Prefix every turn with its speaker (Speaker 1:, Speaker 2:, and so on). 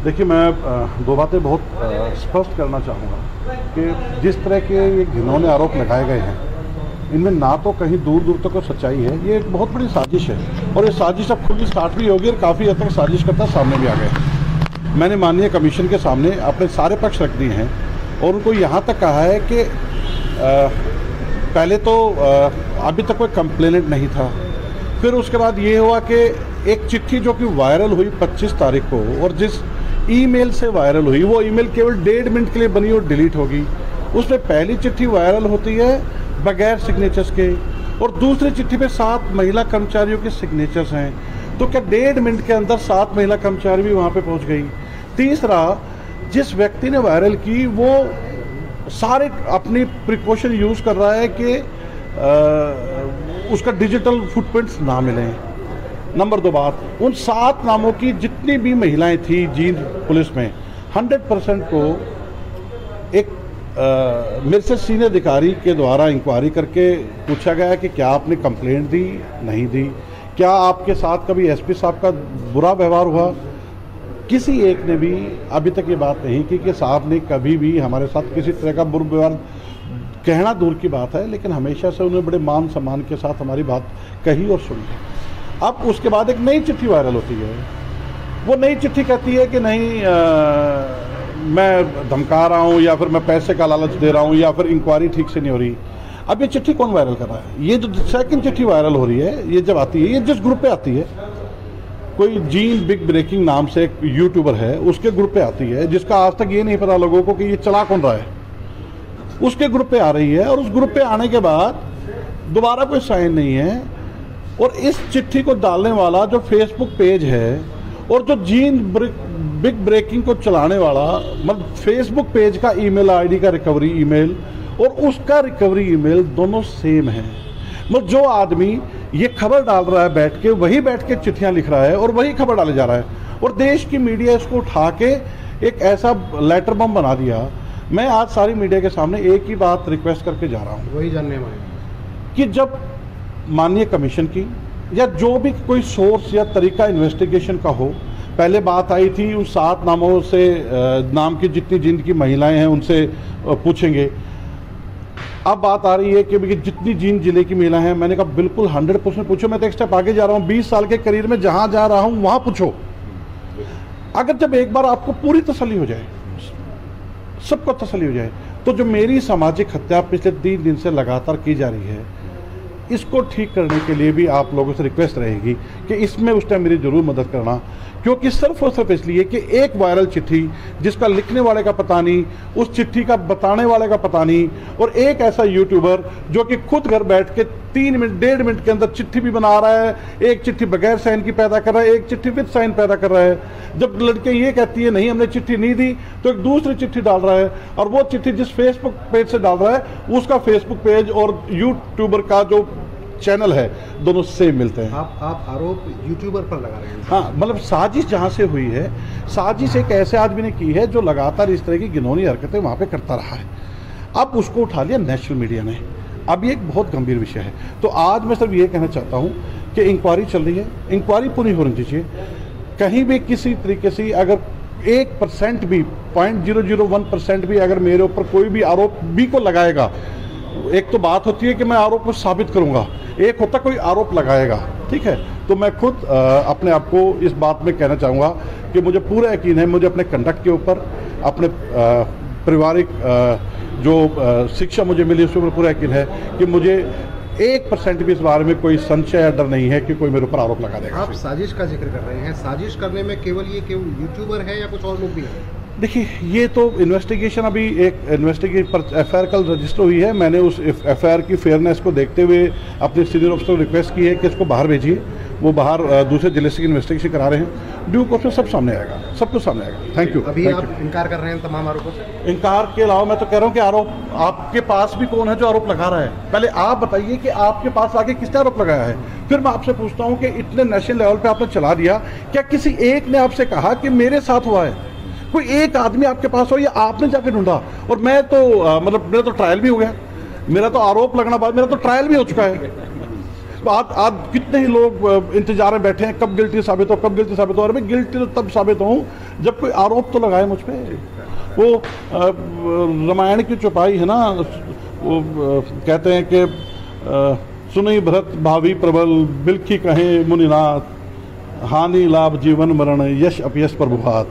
Speaker 1: देखिए, मैं दो बातें बहुत स्पष्ट करना चाहूँगा कि जिस तरह के ये घिनौने आरोप लगाए गए हैं, इनमें ना तो कहीं दूर दूर तक कोई सच्चाई है। ये एक बहुत बड़ी साजिश है और ये साजिश अब खुद स्टार्ट भी होगी और काफ़ी हद तक साजिश करता सामने भी आ गए। मैंने माननीय कमीशन के सामने अपने सारे पक्ष रख दिए हैं और उनको यहाँ तक कहा है कि पहले तो अभी तक कोई कंप्लेनेंट नहीं था। फिर उसके बाद ये हुआ कि एक चिट्ठी जो कि वायरल हुई 25 तारीख को और जिस ईमेल से वायरल हुई, वो ईमेल केवल 1.5 मिनट के लिए बनी और डिलीट होगी। उसमें पहली चिट्ठी वायरल होती है बगैर सिग्नेचर्स के और दूसरी चिट्ठी पे 7 महिला कर्मचारियों के सिग्नेचर्स हैं। तो क्या 1.5 मिनट के अंदर 7 महिला कर्मचारी भी वहाँ पे पहुँच गई। तीसरा, जिस व्यक्ति ने वायरल की वो सारे अपनी प्रिकॉशन यूज़ कर रहा है कि उसका डिजिटल फुटप्रिंट्स ना मिलें। नंबर 2 बात, उन 7 नामों की जितनी भी महिलाएं थी जींद पुलिस में 100% को एक मेरे से सीनियर अधिकारी के द्वारा इंक्वायरी करके पूछा गया कि क्या आपने कंप्लेंट दी, नहीं दी, क्या आपके साथ कभी एसपी साहब का बुरा व्यवहार हुआ। किसी एक ने भी अभी तक ये बात नहीं की कि साहब ने कभी भी हमारे साथ किसी तरह का बुरा व्यवहार, कहना दूर की बात है, लेकिन हमेशा से उन्होंने बड़े मान सम्मान के साथ हमारी बात कही और सुनी। अब उसके बाद एक नई चिट्ठी वायरल होती है। वो नई चिट्ठी कहती है कि नहीं मैं धमका रहा हूँ या फिर मैं पैसे का लालच दे रहा हूँ या फिर इंक्वायरी ठीक से नहीं हो रही। अब ये चिट्ठी कौन वायरल कर रहा है? ये जो सेकंड चिट्ठी वायरल हो रही है, ये जब आती है, ये जिस ग्रुप पे आती है, कोई जीन बिग ब्रेकिंग नाम से एक यूट्यूबर है, उसके ग्रुप पे आती है, जिसका आज तक ये नहीं पता लोगों को कि ये चला कौन रहा है। उसके ग्रुप पे आ रही है और उस ग्रुप पे आने के बाद दोबारा कोई साइन नहीं है और इस चिट्ठी को डालने वाला जो फेसबुक पेज है और जो जीन बिग ब्रेकिंग को चलाने वाला, मतलब फेसबुक पेज का ईमेल आईडी का रिकवरी ईमेल और उसका रिकवरी ईमेल दोनों सेम है। मतलब जो आदमी ये खबर डाल रहा है बैठ के, वही बैठ के चिट्ठियां लिख रहा है और वही खबर डाले जा रहा है और देश की मीडिया इसको उठा के एक ऐसा लेटर बम बना दिया। मैं आज सारी मीडिया के सामने एक ही बात रिक्वेस्ट करके जा रहा हूँ,
Speaker 2: वही जानने में
Speaker 1: कि जब माननीय कमीशन की या जो भी कोई सोर्स या तरीका इन्वेस्टिगेशन का हो, पहले बात आई थी उन 7 नामों से, नाम की जितनी जिनकी महिलाएं हैं उनसे पूछेंगे। अब बात आ रही है कि जितनी जींद जिले की महिला हैं, मैंने कहा बिल्कुल 100% पूछो। मैं तो एक स्टेप आगे जा रहा हूँ, 20 साल के करियर में जहाँ जा रहा हूँ वहाँ पूछो। अगर जब एक बार आपको पूरी तसल्ली हो जाए, सबको तसल्ली हो जाए, तो जो मेरी सामाजिक हत्या पिछले 3 दिन से लगातार की जा रही है, इसको ठीक करने के लिए भी आप लोगों से रिक्वेस्ट रहेगी कि इसमें उस टाइम मेरी जरूर मदद करना, क्योंकि सिर्फ और सिर्फ इसलिए कि एक वायरल चिट्ठी जिसका लिखने वाले का पता नहीं, उस चिट्ठी का बताने वाले का पता नहीं, और एक ऐसा यूट्यूबर जो कि खुद घर बैठ के 3 मिनट 1.5 मिनट के अंदर चिट्ठी भी बना रहा है, एक चिट्ठी बगैर साइन की पैदा कर रहा है, एक चिट्ठी विद साइन पैदा कर रहा है। जब लड़के ये कहती है नहीं हमने चिट्ठी नहीं दी, तो एक दूसरी चिट्ठी डाल रहा है और वो चिट्ठी जिस फेसबुक पेज से डाल रहा है उसका फेसबुक पेज और यूट्यूबर का जो चैनल है दोनों सेम मिलते हैं।
Speaker 2: आप आरोप यूट्यूबर पर लगा रहे हैं।
Speaker 1: हाँ, मतलब साजिश जहाँ से हुई है, साजिश एक ऐसे आदमी ने की है जो लगातार इस तरह की घिनौनी हरकतें वहाँ पे करता रहा है। अब उसको उठा लिया नेशनल मीडिया ने। अब ये एक बहुत गंभीर विषय है। तो आज मैं सिर्फ ये कहना चाहता हूँ कि इंक्वायरी चल रही है, इंक्वायरी पूरी होनी चाहिए। कहीं भी किसी तरीके से अगर 1% भी, 0.001% भी अगर मेरे ऊपर कोई भी आरोप भी को लगाएगा, एक तो बात होती है कि मैं आरोप को साबित करूंगा, एक होता कोई आरोप लगाएगा, ठीक है। तो मैं खुद अपने आप को इस बात में कहना चाहूँगा कि मुझे पूरा यकीन है, मुझे अपने कंडक्ट के ऊपर, अपने पारिवारिक जो शिक्षा मुझे मिली उसके ऊपर पूरा यकीन है कि मुझे 1% भी इस बारे में कोई संशय या डर नहीं है कि कोई मेरे ऊपर आरोप लगा देगा।
Speaker 2: आप साजिश का जिक्र कर रहे हैं, साजिश करने में केवल यूट्यूबर है या कुछ और लोग भी हैं?
Speaker 1: देखिए, ये तो इन्वेस्टिगेशन, अभी एक इन्वेस्टिगेशन पर एफआईआर कल रजिस्टर हुई है। मैंने उस एफआईआर की फेयरनेस को देखते हुए अपने सीनियर ऑफिसर को रिक्वेस्ट की है कि इसको बाहर भेजिए। वो बाहर दूसरे जिले से इन्वेस्टिगेशन करा रहे हैं। ड्यू कोर्स में सब सामने आएगा, सब कुछ सामने आएगा। Thank you.
Speaker 2: अभी आप इनकार कर रहे हैं तमाम आरोपों से?
Speaker 1: इनकार के अलावा मैं तो कह रहा हूँ कि आरोप आपके पास भी कौन है जो आरोप लगा रहा है। पहले आप बताइए कि आपके पास आगे किसने आरोप लगाया है, फिर मैं आपसे पूछता हूँ कि इतने नेशनल लेवल पे आपने चला दिया, क्या किसी एक ने आपसे कहा कि मेरे साथ हुआ है? कोई एक आदमी आपके पास हो या आपने जाके ढूंढा? और मैं तो मतलब मेरा तो ट्रायल भी हो गया, मेरा तो आरोप लगना बाद मेरा तो ट्रायल भी हो चुका है। बात आज कितने ही लोग इंतजार में बैठे हैं कब गिल्टी साबित हो, कब गिल्टी साबित हो। अरे मैं गिल्टी तो तब साबित हूँ जब कोई आरोप तो लगाए मुझ पे। वो रामायण की चौपाई है ना, वो कहते हैं कि सुनई भरत भावी प्रबल बिलखी कहें मुनिनाथ, हानि लाभ जीवन मरण यश अपयश प्रभुहात।